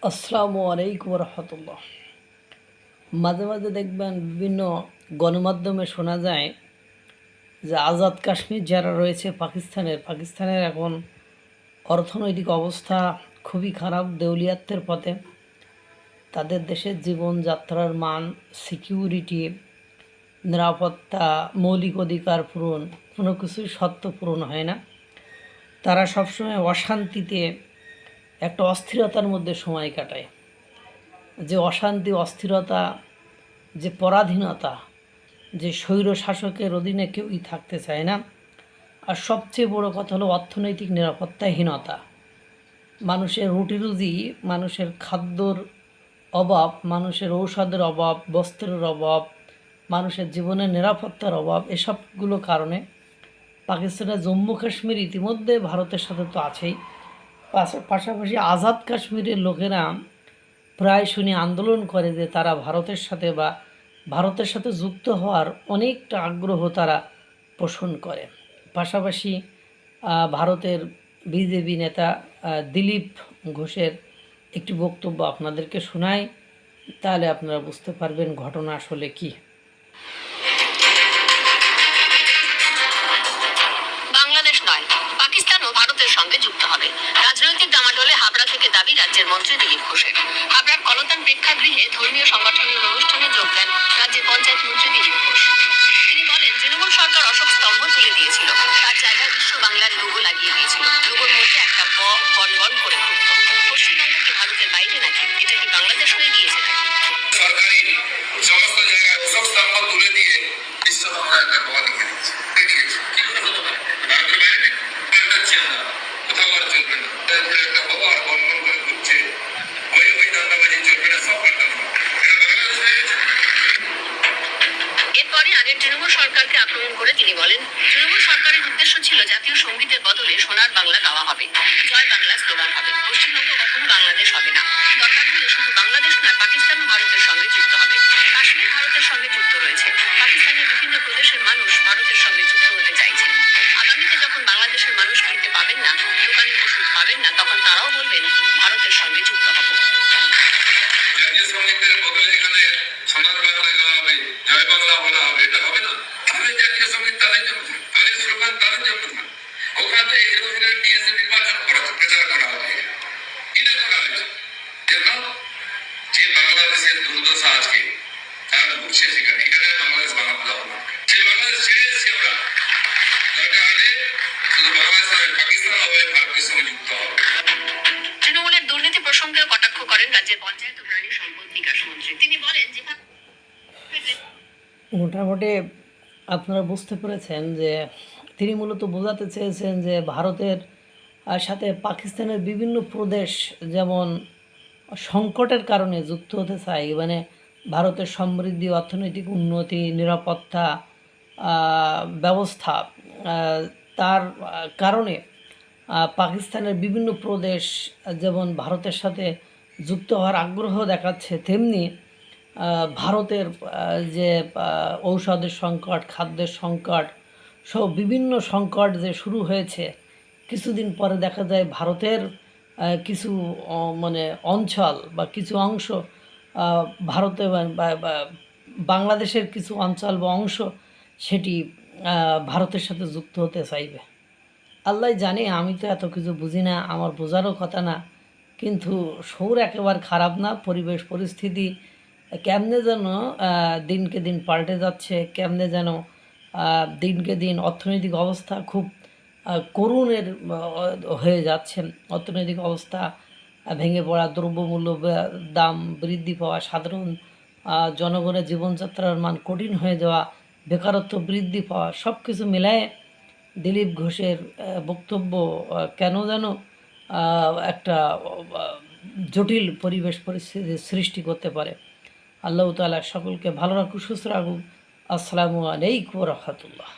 আসসালামু আলাইকুম রহমতুল্লাহ। মাঝে মাঝে দেখবেন বিভিন্ন গণমাধ্যমে শোনা যায় যে আজাদ কাশ্মীর যারা রয়েছে পাকিস্তানের এখন অর্থনৈতিক অবস্থা খুবই খারাপ, দেউলিয়াত্বের পথে। তাদের দেশের জীবনযাত্রার মান, সিকিউরিটি, নিরাপত্তা, মৌলিক অধিকার পূরণ, কোনো কিছুই সত্য পূরণ হয় না। তারা সবসময় অশান্তিতে, একটা অস্থিরতার মধ্যে সময় কাটায়। যে অশান্তি, অস্থিরতা, যে পরাধীনতা, যে স্বৈর শাসকের অধীনে কেউই থাকতে চায় না। আর সবচেয়ে বড় কথা হলো অর্থনৈতিক নিরাপত্তাহীনতা। মানুষের রুটি রুজি, মানুষের খাদ্যর অভাব, মানুষের ঔষধের অভাব, বস্ত্রের অভাব, মানুষের জীবনের নিরাপত্তার অভাব, এসবগুলো কারণে পাকিস্তানের জম্মু কাশ্মীর ইতিমধ্যে ভারতের সাথে তো আছেই, পাশাপাশি আজাদ কাশ্মীরের লোকেরা প্রায় শুনি আন্দোলন করে যে তারা ভারতের সাথে যুক্ত হওয়ার অনেকটা আগ্রহ তারা পোষণ করে। পাশাপাশি ভারতের বিজেপি নেতা দিলীপ ঘোষের একটি বক্তব্য আপনাদেরকে শোনাই, তাহলে আপনারা বুঝতে পারবেন ঘটনা আসলে কি। বাংলাদেশ নয়, পাকিস্তানও ভারতের সঙ্গে যুক্ত হবে। রাজনৈতিক ডামাডোলে হাবড়া থেকে দাবি রাজ্যের মন্ত্রী দিলীপ ঘোষের। হাবড়ার কলতান প্রেক্ষাগৃহে ধর্মীয় সংগঠনের অনুষ্ঠানে যোগ দেন রাজ্যের পঞ্চায়েত মন্ত্রী দিলীপ ঘোষ। তিনি বলেন, তৃণমূল সরকার অশোক স্তম্ভ তুলে দিয়েছিল, তার জায়গায় বিশ্ব বাংলার লোগো লাগিয়ে দিয়েছিল। লোগোর মধ্যে একটা বন বন করে ঘুরত। পশ্চিমবঙ্গ কি ভারতের বাইরে নাকি? এটা কি বাংলাদেশ হয়ে গিয়েছে নাকি? সরকারি সমস্ত জায়গায় অশোক স্তম্ভ তুলে দিয়ে বিশ্ব বাংলা একটা ব লিখে দিয়েছে। দেখিয়েছে কি করে হতে পারে? ভারতের বাইরে পাল্টাচ্ছে না, কোথাও আর চলবে না। একটা ব আর বন বন করে ঘুরছে, ওই ধান্দাবাজি চলবে না, সব পাল্টানো। এটা বাংলাদেশ হয়ে গেছে। এরপরে আগের তৃণমূল সরকারকে আক্রমণ করে তিনি বলেন, তৃণমূল সরকারের উদ্দেশ্য ছিল জাতীয় সঙ্গীতের বদলে সোনার বাংলা গাওয়া হবে, জয় বাংলা স্লোগান হবে। পশ্চিমবঙ্গ কখনো বাংলাদেশ হবে না। দরকার হলে শুধু বাংলাদেশ নয়, পাকিস্তানও ভারতের সঙ্গে যুক্ত হবে। কাশ্মীর ভারতের সঙ্গে যুক্ত রয়েছে। পাকিস্তানের বিভিন্ন প্রদেশের মানুষ ভারতের সঙ্গে যুক্ত হতে চাইছেন। আগামীতে যখন বাংলাদেশের মানুষ খেতে পাবেন না, দোকানে ওষুধ পাবেন না, তখন তারাও বলবেন ভারতের সঙ্গে যুক্ত হব। জাতীয় সঙ্গীতের বদলে এখানে সোনার বাংলা গাওয়া হবে, জয় বাংলা বলা হবে, এটা হবে না। তাহলে জাতীয় সঙ্গীত তাদের জন্য থাক, তাদের স্লোগান তাদের জন্য থাক। ওখানে টিএসএ নির্বাচন করা, প্রচার করা হবে। কিনে করা হয়েছে কেন? যে বাংলাদেশের দুর্দশা আজকে তারা ঘুরছে সেখানে, এখানে বাংলাদেশ বানাতে দেওয়া না। সে বাংলাদেশ ছেড়ে এসেছে আমরা। দরকার হলে শুধু বাংলাদেশ নয়, পাকিস্তান হবে, ভারতের সঙ্গে যুক্ত হবে। তৃণমূলের দুর্নীতি প্রসঙ্গেও কটাক্ষ করেন রাজ্যের পঞ্চায়েত ও প্রাণী সম্পদ বিকাশ মন্ত্রী। তিনি বলেন, যেভাবে মোটামুটি আপনারা বুঝতে পেরেছেন যে তিনি মূলত বোঝাতে চেয়েছেন যে ভারতের সাথে পাকিস্তানের বিভিন্ন প্রদেশ যেমন সংকটের কারণে যুক্ত হতে চায়, মানে ভারতের সমৃদ্ধি, অর্থনৈতিক উন্নতি, নিরাপত্তা ব্যবস্থা, তার কারণে পাকিস্তানের বিভিন্ন প্রদেশ যেমন ভারতের সাথে যুক্ত হওয়ার আগ্রহ দেখাচ্ছে, তেমনি ভারতের যে ঔষধের সংকট, খাদ্যের সংকট সহ বিভিন্ন সংকট যে শুরু হয়েছে, কিছুদিন পরে দেখা যায় ভারতের কিছু মানে অঞ্চল বা কিছু অংশ ভারতে বা বাংলাদেশের কিছু অঞ্চল বা অংশ সেটি ভারতের সাথে যুক্ত হতে চাইবে। আল্লাহ জানে, আমি তো এত কিছু বুঝি না, আমার বোঝারও কথা না। কিন্তু শহর একেবারে খারাপ না, পরিবেশ পরিস্থিতি কেমনে যেন দিনকে দিন পাল্টে যাচ্ছে, কেমনে যেন দিনকে দিন অর্থনৈতিক অবস্থা খুব করুণের হয়ে যাচ্ছে। অর্থনৈতিক অবস্থা ভেঙে পড়া, দ্রব্যমূল্য দাম বৃদ্ধি পাওয়া, সাধারণ জনগণের জীবনযাত্রার মান কঠিন হয়ে যাওয়া, বেকারত্ব বৃদ্ধি পাওয়া, সব কিছু মিলায়ে দিলীপ ঘোষের বক্তব্য কেন যেন একটা জটিল পরিবেশ পরিস্থিতির সৃষ্টি করতে পারে। আল্লাহ তাআলা সকলকে ভালো রাখুক, সুস্থ রাখুক। আসসালামু আলাইকুম রহমতুল্লাহ।